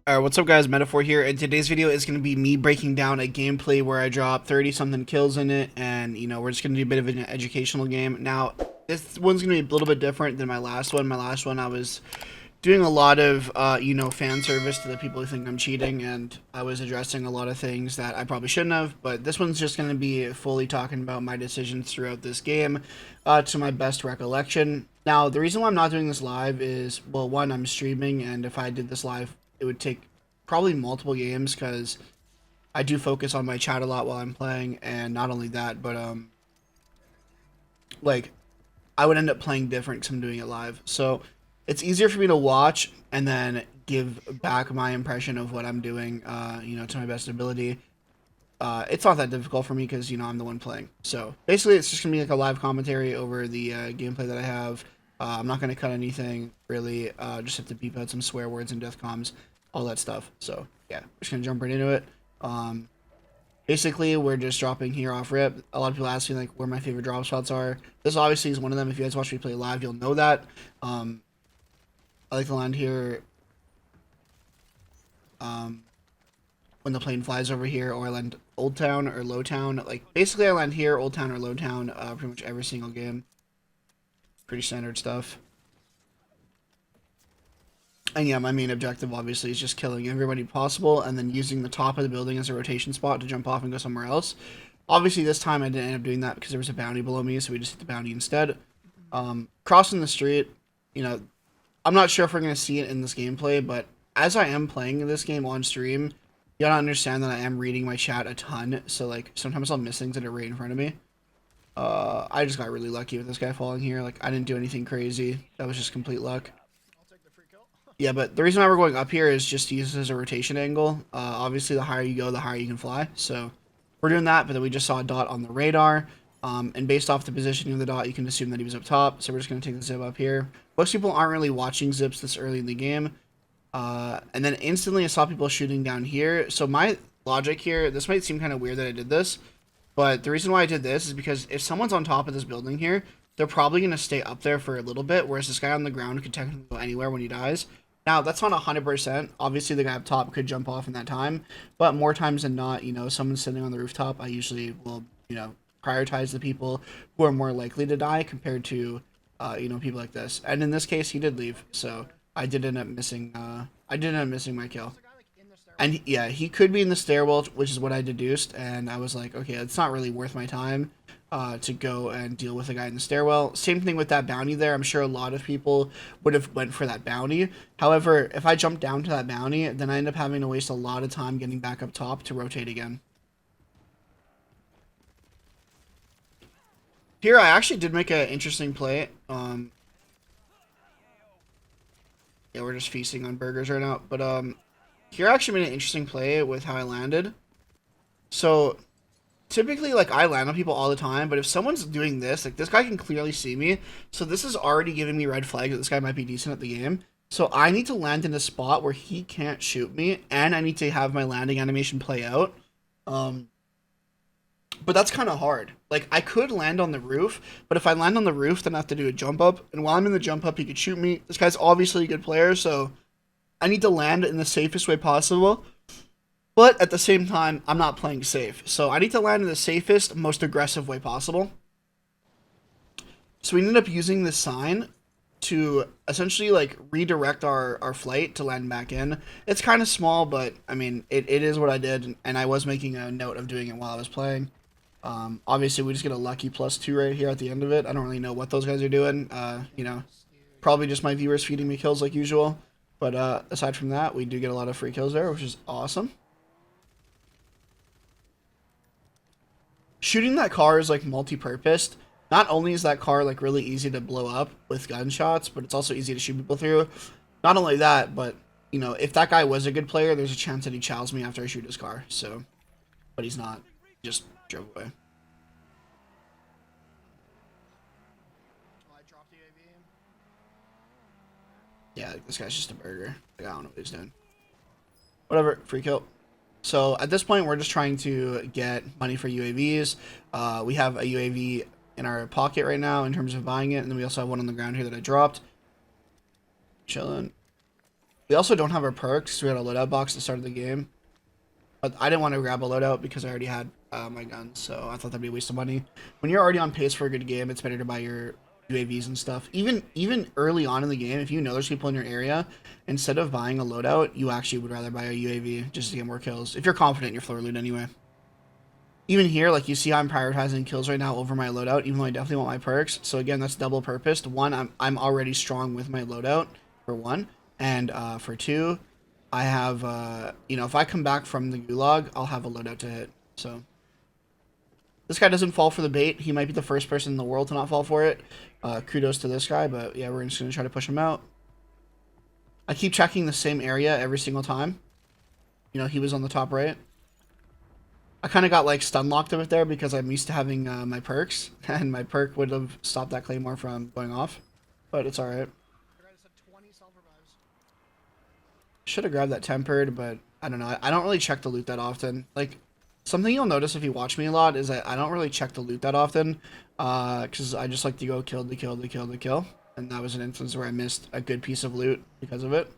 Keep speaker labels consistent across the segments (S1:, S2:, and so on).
S1: Alright, what's up guys, Metaphor here, and today's video is going to be me breaking down a gameplay where I drop 30 something kills in it, and we're just going to do a bit of an educational game. Now, this one's going to be a little bit different than my last one. My last one I was doing a lot of, fan service to the people who think I'm cheating, and I was addressing a lot of things that I probably shouldn't have, but this one's just going to be fully talking about my decisions throughout this game, to my best recollection. Now, the reason why I'm not doing this live is, well, one, I'm streaming, and if I did this live, it would take probably multiple games because I do focus on my chat a lot while I'm playing, and not only that, but like I would end up playing different because I'm doing it live. So it's easier for me to watch and then give back my impression of what I'm doing, to my best ability. It's not that difficult for me because I'm the one playing. So basically, it's just gonna be like a live commentary over the gameplay that I have. I'm not gonna cut anything really. Just have to beep out some swear words and death comms, all that stuff. So yeah, we're just gonna jump right into it. Basically, we're just dropping here off rip. A lot of people ask me like where my favorite drop spots are. This obviously is one of them. If you guys watch me play live, you'll know that. I like to land here when the plane flies over here, or I land Old Town or Low Town. Like basically, I land here, Old Town or Low Town, pretty much every single game. Pretty standard stuff. And yeah, my main objective obviously is just killing everybody possible and then using the top of the building as a rotation spot to jump off and go somewhere else. Obviously this time I didn't end up doing that because there was a bounty below me, so we just hit the bounty instead. Crossing the street, I'm not sure if we're going to see it in this gameplay, but as I am playing this game on stream, you gotta understand that I am reading my chat a ton, so like sometimes I'll miss things that are right in front of me. I just got really lucky with this guy falling here. Like I didn't do anything crazy. That was just complete luck. Yeah, but the reason why we're going up here is just to use it as a rotation angle. Obviously, the higher you go, the higher you can fly. So we're doing that, but then we just saw a dot on the radar. And based off the positioning of the dot, you can assume that he was up top. So we're just going to take the zip up here. Most people aren't really watching zips this early in the game. And then instantly I saw people shooting down here. So my logic here, this might seem kind of weird that I did this, but the reason why I did this is because if someone's on top of this building here, they're probably going to stay up there for a little bit, whereas this guy on the ground could technically go anywhere when he dies. Now, that's not 100%. Obviously, the guy up top could jump off in that time, but more times than not, someone's sitting on the rooftop, I usually will, prioritize the people who are more likely to die compared to, people like this. And in this case, he did leave, so I did end up missing, my kill. And yeah, he could be in the stairwell, which is what I deduced, and I was like, okay, it's not really worth my time to go and deal with a guy in the stairwell. Same thing with that bounty there. I'm sure a lot of people would have went for that bounty. However, if I jump down to that bounty, then I end up having to waste a lot of time getting back up top to rotate again. Here, I actually did make an interesting play. Yeah, we're just feasting on burgers right now. But here I actually made an interesting play with how I landed. So typically, like, I land on people all the time, but if someone's doing this, like, this guy can clearly see me, so this is already giving me red flag that this guy might be decent at the game. So I need to land in a spot where he can't shoot me, and I need to have my landing animation play out. But that's kind of hard. Like, I could land on the roof, but if I land on the roof, then I have to do a jump up, and while I'm in the jump up, he could shoot me. This guy's obviously a good player, so I need to land in the safest way possible. But at the same time, I'm not playing safe. So I need to land in the safest, most aggressive way possible. So we ended up using this sign to essentially like redirect our flight to land back in. It's kind of small, but I mean, it is what I did. And I was making a note of doing it while I was playing. Obviously, we just get a lucky +2 right here at the end of it. I don't really know what those guys are doing. Probably just my viewers feeding me kills like usual. But aside from that, we do get a lot of free kills there, which is awesome. Shooting that car is like multi-purposed. Not only is that car like really easy to blow up with gunshots, but it's also easy to shoot people through. Not only that, but if that guy was a good player, there's a chance that he chows me after I shoot his car. So, but he's not. He just drove away. Yeah, this guy's just a burger. Like, I don't know what he's doing. Whatever, free kill. So at this point, we're just trying to get money for UAVs. We have a UAV in our pocket right now in terms of buying it, and then we also have one on the ground here that I dropped. Chilling. We also don't have our perks. We had a loadout box at the start of the game. But I didn't want to grab a loadout because I already had my guns, so I thought that'd be a waste of money. When you're already on pace for a good game, it's better to buy your UAVs and stuff. Even early on in the game, if you know there's people in your area, instead of buying a loadout, you actually would rather buy a UAV just to get more kills. If you're confident in your floor loot anyway. Even here, like you see, I'm prioritizing kills right now over my loadout, even though I definitely want my perks. So again, that's double purposed. One, I'm already strong with my loadout, for one. And for two, I have, you know, if I come back from the gulag, I'll have a loadout to hit. So this guy doesn't fall for the bait. He might be the first person in the world to not fall for it. Kudos to this guy, but yeah, we're just going to try to push him out. I keep checking the same area every single time. You know, he was on the top right. I kind of got like stun locked a bit there because I'm used to having my perks, and my perk would have stopped that claymore from going off, but it's alright. Should have grabbed that tempered, but I don't know. I don't really check the loot that often. Like, something you'll notice if you watch me a lot is that I don't really check the loot that often, because I just like to go kill to kill to kill to kill, and that was an instance where I missed a good piece of loot because of it.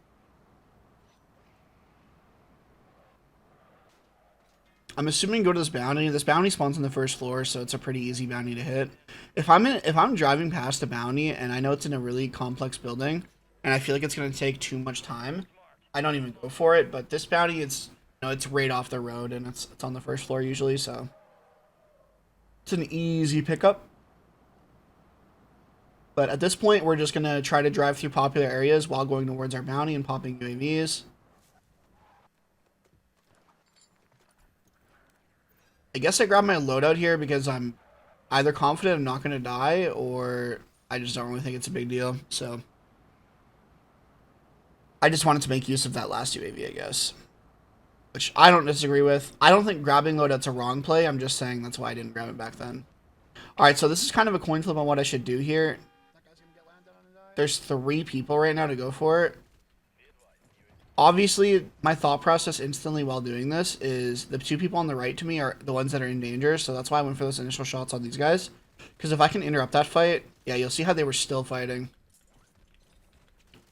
S1: I'm assuming go to this bounty. This bounty spawns on the first floor, so it's a pretty easy bounty to hit. If I'm driving past a bounty and I know it's in a really complex building, and I feel like it's gonna take too much time, I don't even go for it. But this bounty, it's, you know, it's right off the road and it's on the first floor usually, so it's an easy pickup. But at this point, we're just gonna try to drive through popular areas while going towards our bounty and popping UAVs. I guess I grabbed my loadout here because I'm either confident I'm not going to die, or I just don't really think it's a big deal. So I just wanted to make use of that last UAV, I guess, which I don't disagree with. I don't think grabbing loadout's a wrong play. I'm just saying that's why I didn't grab it back then. All right, so this is kind of a coin flip on what I should do here. There's 3 people right now to go for it. Obviously, my thought process instantly while doing this is the 2 people on the right to me are the ones that are in danger, so that's why I went for those initial shots on these guys. Because if I can interrupt that fight, yeah, you'll see how they were still fighting.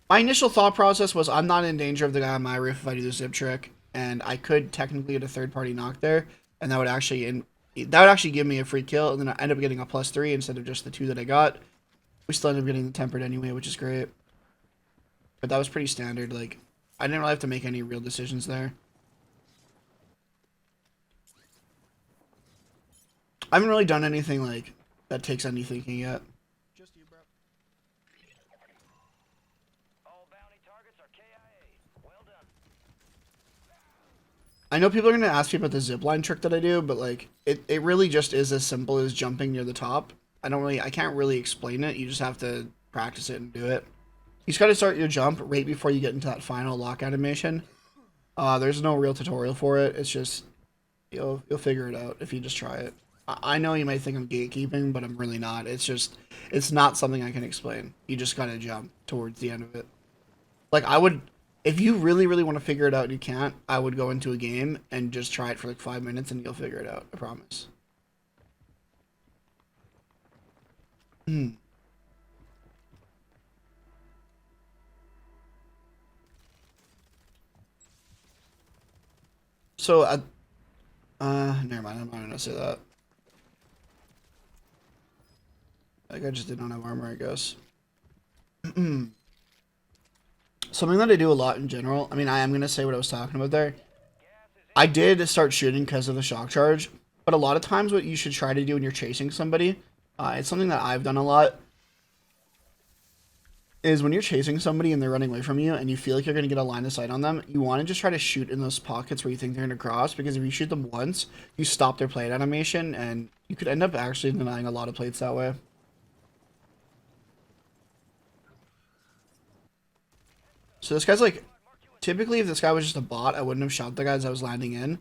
S1: My initial thought process was I'm not in danger of the guy on my roof if I do the zip trick, and I could technically get a third-party knock there, and that would actually give me a free kill, and then I end up getting a +3 instead of just the 2 that I got. We still end up getting the tempered anyway, which is great. But that was pretty standard, like, I didn't really have to make any real decisions there. I haven't really done anything like that takes any thinking yet. Just you, bro. All bounty targets are KIA. Well done. I know people are gonna ask me about the zipline trick that I do, but like it really just is as simple as jumping near the top. I can't really explain it. You just have to practice it and do it. You just got to start your jump right before you get into that final lock animation. There's no real tutorial for it. It's just, you'll figure it out if you just try it. I know you might think I'm gatekeeping, but I'm really not. It's not something I can explain. You just got to jump towards the end of it. Like, if you really, really want to figure it out and you can't, I would go into a game and just try it for like 5 minutes and you'll figure it out. I promise. So, never mind, I'm not gonna say that. Like, I just did not have armor, I guess. Something that I do a lot in general, I mean, I am gonna say what I was talking about there. I did start shooting because of the shock charge, but a lot of times what you should try to do when you're chasing somebody, it's something that I've done a lot, is when you're chasing somebody and they're running away from you and you feel like you're going to get a line of sight on them, you want to just try to shoot in those pockets where you think they're going to cross, because if you shoot them once, you stop their plate animation and you could end up actually denying a lot of plates that way. So this guy's like, typically if this guy was just a bot, I wouldn't have shot the guys I was landing in.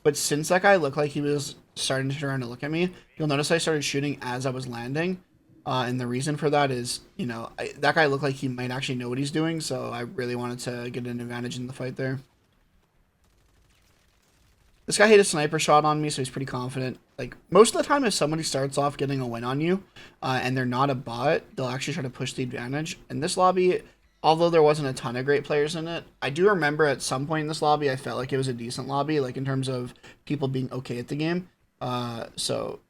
S1: But since that guy looked like he was starting to turn around to look at me, you'll notice I started shooting as I was landing. And the reason for that is, you know, that guy looked like he might actually know what he's doing, so I really wanted to get an advantage in the fight there. This guy hit a sniper shot on me, so he's pretty confident. Like, most of the time if somebody starts off getting a win on you, and they're not a bot, they'll actually try to push the advantage. In this lobby, although there wasn't a ton of great players in it, I do remember at some point in this lobby, I felt like it was a decent lobby, like in terms of people being okay at the game. So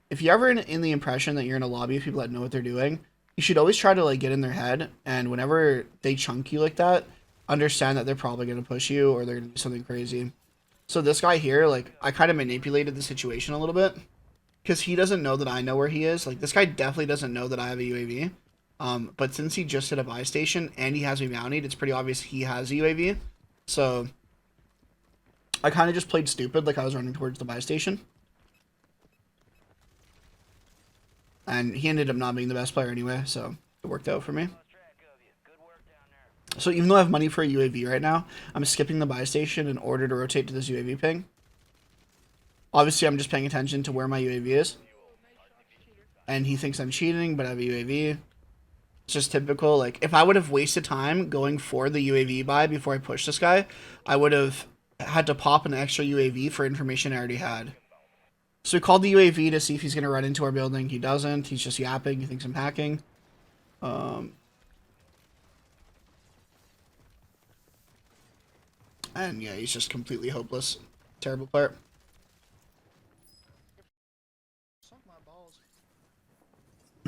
S1: if you're ever in the impression that you're in a lobby of people that know what they're doing, you should always try to like get in their head. And whenever they chunk you like that, understand that they're probably gonna push you or they're gonna do something crazy. So this guy here, like I kind of manipulated the situation a little bit because he doesn't know that I know where he is. Like this guy definitely doesn't know that I have a UAV. But since he just hit a buy station and he has me mounted, it's pretty obvious he has a UAV. So I kind of just played stupid, like I was running towards the buy station. And he ended up not being the best player anyway, so it worked out for me. So even though I have money for a UAV right now, I'm skipping the buy station in order to rotate to this UAV ping. Obviously, I'm just paying attention to where my UAV is. And he thinks I'm cheating, but I have a UAV. It's just typical. Like, if I would have wasted time going for the UAV buy before I pushed this guy, I would have had to pop an extra UAV for information I already had. So we called the UAV to see if he's going to run into our building. He doesn't. He's just yapping. He thinks I'm hacking. And yeah, he's just completely hopeless. Terrible player.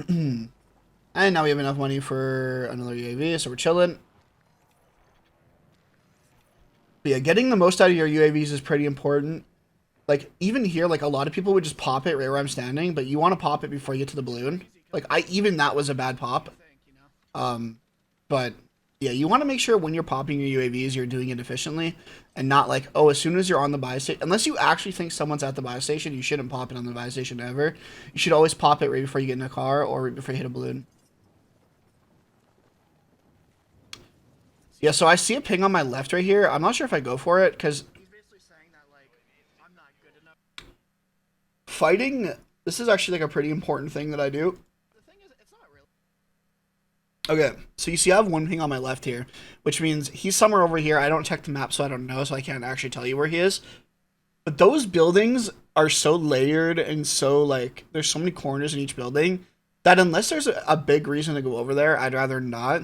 S1: And now we have enough money for another UAV, so we're chilling. But yeah, getting the most out of your UAVs is pretty important. Like, even here, like, a lot of people would just pop it right where I'm standing, but you want to pop it before you get to the balloon. Like, even that was a bad pop. But, yeah, you want to make sure when you're popping your UAVs, you're doing it efficiently, and not like, oh, as soon as you're on the buy station, unless you actually think someone's at the buy station, you shouldn't pop it on the buy station ever. You should always pop it right before you get in a car, or right before you hit a balloon. Yeah, so I see a ping on my left right here. I'm not sure if I go for it, because fighting, this is actually like a pretty important thing that I do. Okay, so you see I have one ping on my left here, which means he's somewhere over here. I don't check the map, so I don't know, so I can't actually tell you where he is. But those buildings are so layered and so, like, there's so many corners in each building that unless there's a big reason to go over there, I'd rather not,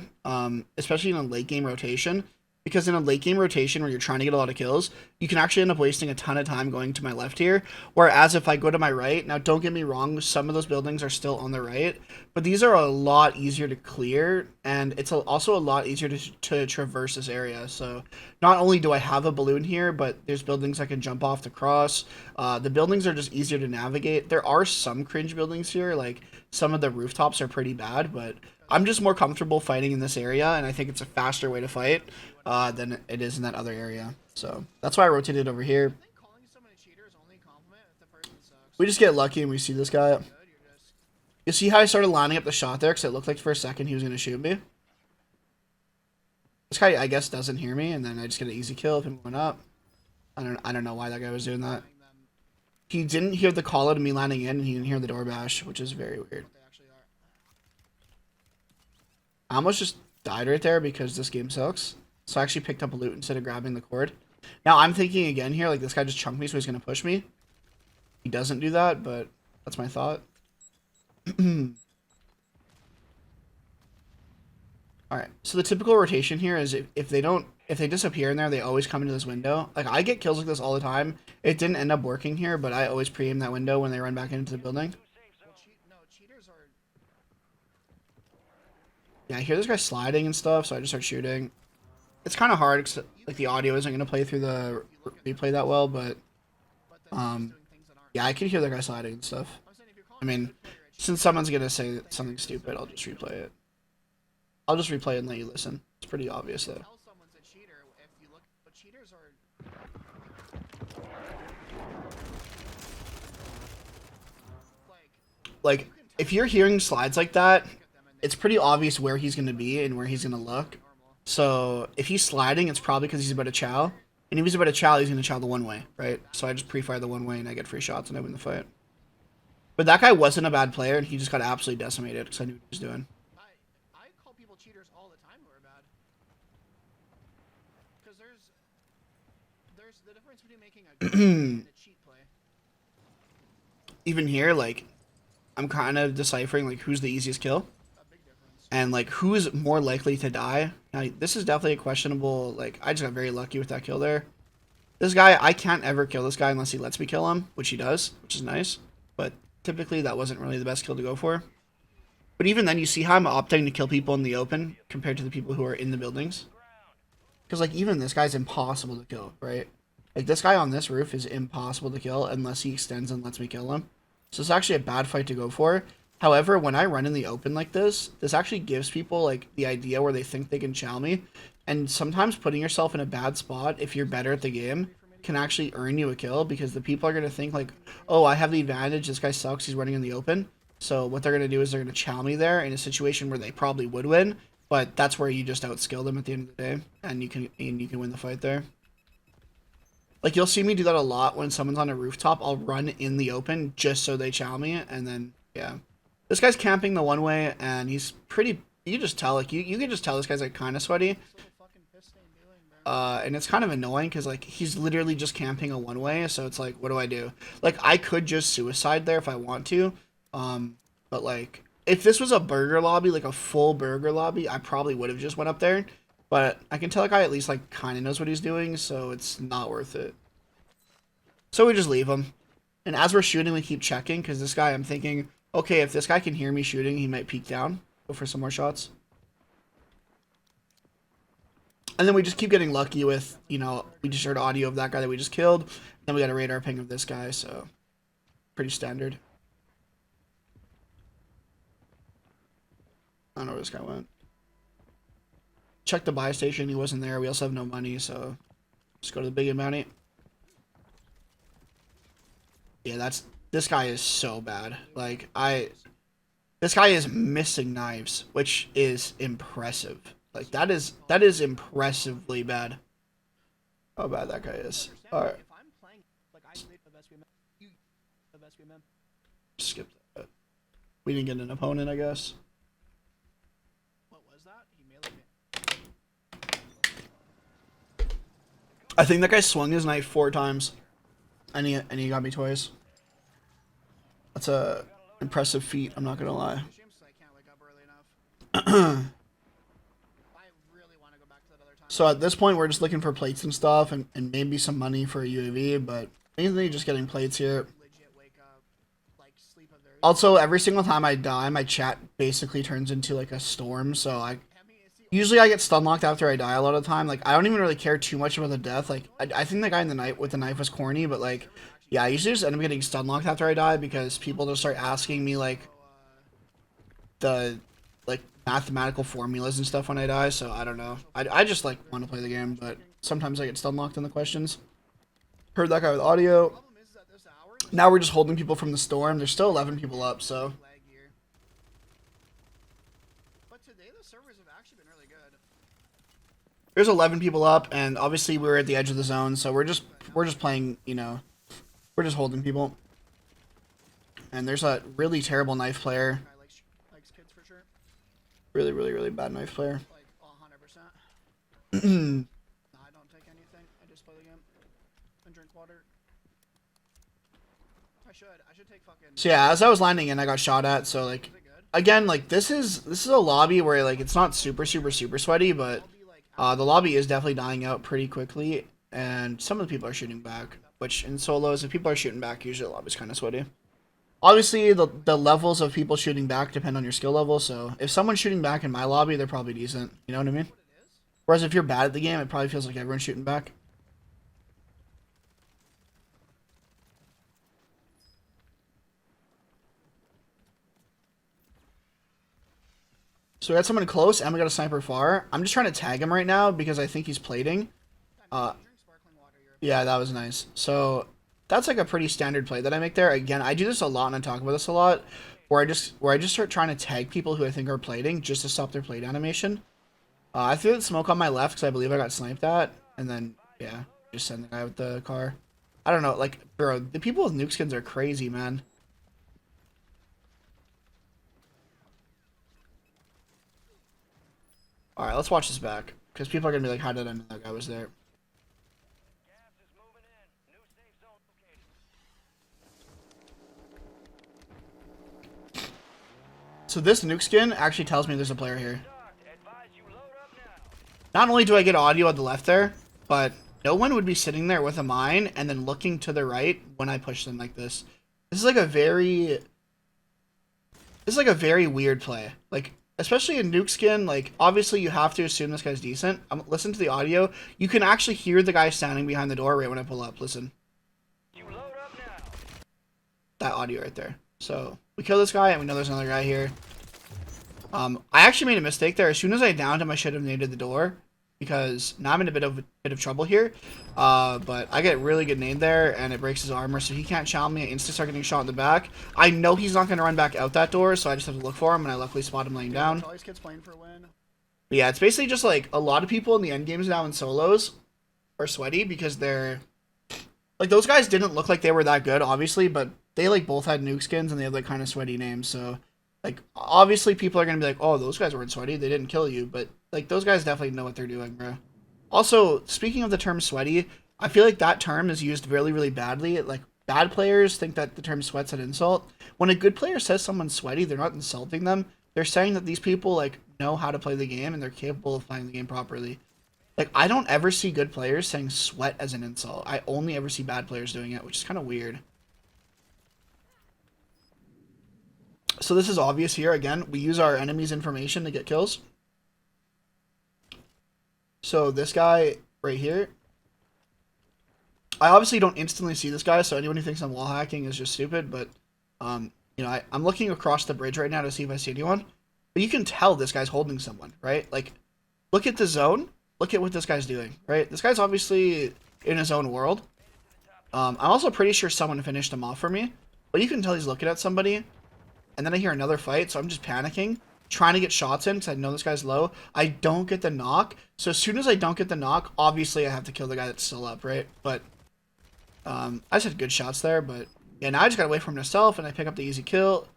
S1: especially in a late game rotation. Because in a late game rotation where you're trying to get a lot of kills, you can actually end up wasting a ton of time going to my left here. Whereas if I go to my right, now don't get me wrong, some of those buildings are still on the right, but these are a lot easier to clear, and it's also a lot easier to traverse this area. So not only do I have a balloon here, but there's buildings I can jump off to cross. The buildings are just easier to navigate. There are some cringe buildings here, like some of the rooftops are pretty bad, but I'm just more comfortable fighting in this area, and I think it's a faster way to fight than it is in that other area. So that's why I rotated over here. We just get lucky and we see this guy. You see how I started lining up the shot there because it looked like for a second he was going to shoot me? This guy, I guess, doesn't hear me, and then I just get an easy kill if him going up. I don't know why that guy was doing that. He didn't hear the call out of me landing in, and he didn't hear the door bash, which is very weird. I almost just died right there because this game sucks. So I actually picked up a loot instead of grabbing the cord. Now I'm thinking again here, like this guy just chunked me, so he's going to push me. He doesn't do that, but that's my thought. Alright, so the typical rotation here is if they disappear in there, they always come into this window. Like, I get kills like this all the time. It didn't end up working here, but I always pre-aim that window when they run back into the building. Yeah, I hear this guy sliding and stuff, so I just start shooting. It's kind of hard, because like, the audio isn't going to play through the replay that well, but yeah, I can hear the guy sliding and stuff. I mean, since someone's going to say something stupid, I'll just replay it. I'll just replay it and let you listen. It's pretty obvious, though. Like, if you're hearing slides like that, it's pretty obvious where he's going to be and where he's going to look. So, if he's sliding, it's probably because he's about to chow. And if he's about to chow, he's going to chow the one way, right? So I just pre-fire the one way and I get free shots and I win the fight. But that guy wasn't a bad player, and he just got absolutely decimated because I knew what he was doing. Even here, like, I'm kind of deciphering, like, who's the easiest kill. And like, who's more likely to die? Now, this is definitely a questionable. Like, I just got very lucky with that kill there. This guy, I can't ever kill this guy unless he lets me kill him, which he does, which is nice. But typically, that wasn't really the best kill to go for. But even then, you see how I'm opting to kill people in the open compared to the people who are in the buildings. Because like, even this guy's impossible to kill, right? Like, this guy on this roof is impossible to kill unless he extends and lets me kill him. So it's actually a bad fight to go for. However, when I run in the open like this actually gives people like the idea where they think they can chow me. And sometimes putting yourself in a bad spot, if you're better at the game, can actually earn you a kill because the people are going to think like, oh, I have the advantage. This guy sucks. He's running in the open. So what they're going to do is they're going to chow me there in a situation where they probably would win. But that's where you just outskill them at the end of the day. And you can win the fight there. Like, you'll see me do that a lot when someone's on a rooftop. I'll run in the open just so they chow me. And then, yeah. This guy's camping the one way, and he's pretty... You can just tell, like, you can just tell this guy's, like, kind of sweaty. And it's kind of annoying, because, like, he's literally just camping a one way, so it's like, what do I do? Like, I could just suicide there if I want to, but, like, if this was a burger lobby, like a full burger lobby, I probably would have just went up there. But I can tell a guy at least, like, kind of knows what he's doing, so it's not worth it. So we just leave him. And as we're shooting, we keep checking, because this guy, I'm thinking, okay, if this guy can hear me shooting, he might peek down. Go for some more shots. And then we just keep getting lucky with, you know, we just heard audio of that guy that we just killed. Then we got a radar ping of this guy, so pretty standard. I don't know where this guy went. Check the buy station. He wasn't there. We also have no money, so just go to the big bounty. Yeah, this guy is so bad. Like, this guy is missing knives, which is impressive. Like, that is impressively bad. How bad that guy is. Alright. Skip that. We didn't get an opponent, I guess. I think that guy swung his knife 4 times, and he got me twice. That's a impressive feat. I'm not gonna lie. So at this point, we're just looking for plates and stuff, and maybe some money for a UAV, but mainly just getting plates here. Also, every single time I die, my chat basically turns into like a storm. So usually I get stun locked after I die a lot of the time. Like, I don't even really care too much about the death. Like, I think the guy in the night with the knife was corny, but like, yeah, I usually just end up getting stun locked after I die because people just start asking me like the mathematical formulas and stuff when I die. So I don't know. I just like want to play the game, but sometimes I get stun locked in the questions. Heard that guy with audio. Now we're just holding people from the storm. There's still 11 people up, so. There's 11 people up, and obviously we're at the edge of the zone, so we're just playing, you know, we're just holding people. And there's a really terrible knife player. Really, really, really bad knife player. I don't take anything. I just play the game and drink water. I should take fucking. So yeah, as I was landing in, I got shot at. So like, again, like this is a lobby where like it's not super sweaty, but the lobby is definitely dying out pretty quickly, and some of the people are shooting back. Which in solos, if people are shooting back, usually the lobby's kind of sweaty. Obviously, the levels of people shooting back depend on your skill level. So if someone's shooting back in my lobby, they're probably decent. You know what I mean? Whereas if you're bad at the game, it probably feels like everyone's shooting back. So we got someone close, and we got a sniper far. I'm just trying to tag him right now because I think he's plating. Yeah, that was nice. So that's like a pretty standard play that I make there. Again, I do this a lot, and I talk about this a lot, where I just start trying to tag people who I think are plating just to stop their plate animation. I threw the smoke on my left because I believe I got sniped at, and then yeah, just send the guy with the car. I don't know, like, bro, the people with nuke skins are crazy, man. Alright, let's watch this back. Because people are going to be like, how did I know that guy was there? So this nuke skin actually tells me there's a player here. Not only do I get audio on the left there, but no one would be sitting there with a mine and then looking to the right when I push them like this. This is like a very weird play. Like, especially in nuke skin, like, obviously you have to assume this guy's decent. Listen to the audio. You can actually hear the guy standing behind the door right when I pull up. Listen. That audio right there. So, we kill this guy, and we know there's another guy here. I actually made a mistake there. As soon as I downed him, I should have naded the door, because now I'm in a bit of trouble here. But I get really good nade there, and it breaks his armor, so he can't challenge me. I instantly start getting shot in the back. I know he's not going to run back out that door, so I just have to look for him, and I luckily spot him laying down. Always kids playing for a win. But yeah, it's basically just like a lot of people in the end games now in solos are sweaty because they're like, those guys didn't look like they were that good, obviously, but they like both had nuke skins and they have like kind of sweaty names, so like obviously people are gonna be like, oh, those guys weren't sweaty, they didn't kill you, but like those guys definitely know what they're doing, bro. Also, speaking of the term sweaty, I feel like that term is used really, really badly. Like, bad players think that the term sweat's an insult. When a good player says someone's sweaty, they're not insulting them. They're saying that these people like know how to play the game and they're capable of playing the game properly. Like, I don't ever see good players saying sweat as an insult. I only ever see bad players doing it, which is kind of weird. So this is obvious here. Again, we use our enemy's information to get kills. So this guy right here, I obviously don't instantly see this guy, so anyone who thinks I'm wall hacking is just stupid, but, you know, I'm looking across the bridge right now to see if I see anyone, but you can tell this guy's holding someone, right? Like, look at the zone. Look at what this guy's doing, right? This guy's obviously in his own world. I'm also pretty sure someone finished him off for me, but you can tell he's looking at somebody, and then I hear another fight, so I'm just panicking, trying to get shots in because I know this guy's low. I don't get the knock, so as soon as I don't get the knock, obviously I have to kill the guy that's still up, right? But I just had good shots there, but yeah, now I just gotta wait for him to self, and I pick up the easy kill.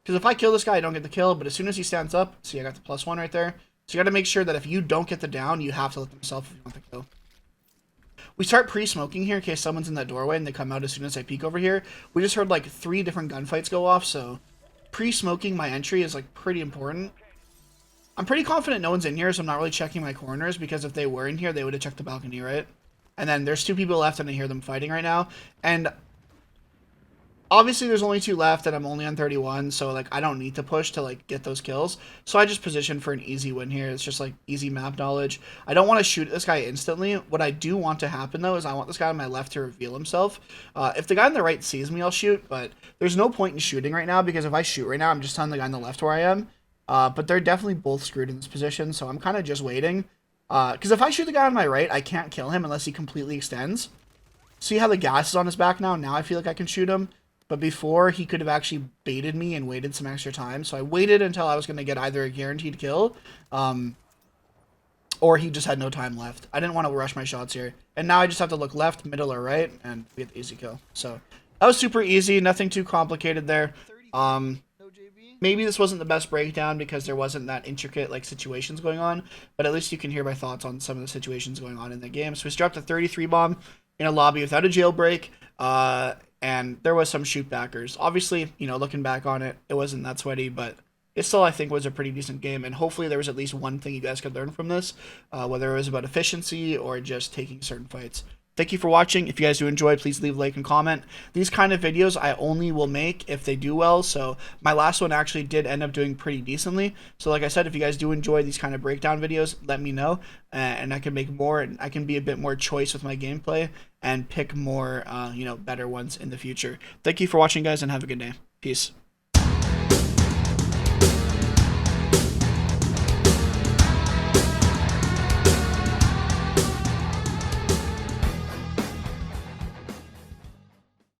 S1: Because if I kill this guy, I don't get the kill, but as soon as he stands up, see, I got the +1 right there. So you gotta make sure that if you don't get the down, you have to let them self if you want the kill. We start pre-smoking here in case someone's in that doorway and they come out as soon as I peek over here. We just heard like 3 different gunfights go off, so pre-smoking my entry is like pretty important. I'm pretty confident no one's in here, so I'm not really checking my corners, because if they were in here, they would have checked the balcony, right? And then there's 2 people left and I hear them fighting right now. And obviously there's only 2 left and I'm only on 31, so like I don't need to push to like get those kills. So I just position for an easy win here. It's just like easy map knowledge. I don't want to shoot this guy instantly. What I do want to happen though is I want this guy on my left to reveal himself. If the guy on the right sees me, I'll shoot, but there's no point in shooting right now, because if I shoot right now, I'm just telling the guy on the left where I am. But they're definitely both screwed in this position, so I'm kind of just waiting. Because if I shoot the guy on my right, I can't kill him unless he completely extends. See how the gas is on his back now? Now I feel like I can shoot him. But before, he could have actually baited me and waited some extra time. So I waited until I was going to get either a guaranteed kill, or he just had no time left. I didn't want to rush my shots here. And now I just have to look left, middle, or right, and we get the easy kill. So that was super easy. Nothing too complicated there. Maybe this wasn't the best breakdown because there wasn't that intricate like situations going on, but at least you can hear my thoughts on some of the situations going on in the game. So we dropped a 33 bomb in a lobby without a jailbreak, and there was some shoot backers. Obviously, you know, looking back on it, it wasn't that sweaty, but it still, I think, was a pretty decent game, and hopefully there was at least one thing you guys could learn from this, whether it was about efficiency or just taking certain fights. Thank you for watching. If you guys do enjoy, please leave a like and comment. These kind of videos I only will make if they do well, so my last one actually did end up doing pretty decently. So like I said, if you guys do enjoy these kind of breakdown videos, let me know, and I can make more, and I can be a bit more choice with my gameplay and pick more, you know, better ones in the future. Thank you for watching, guys, and have a good day. Peace.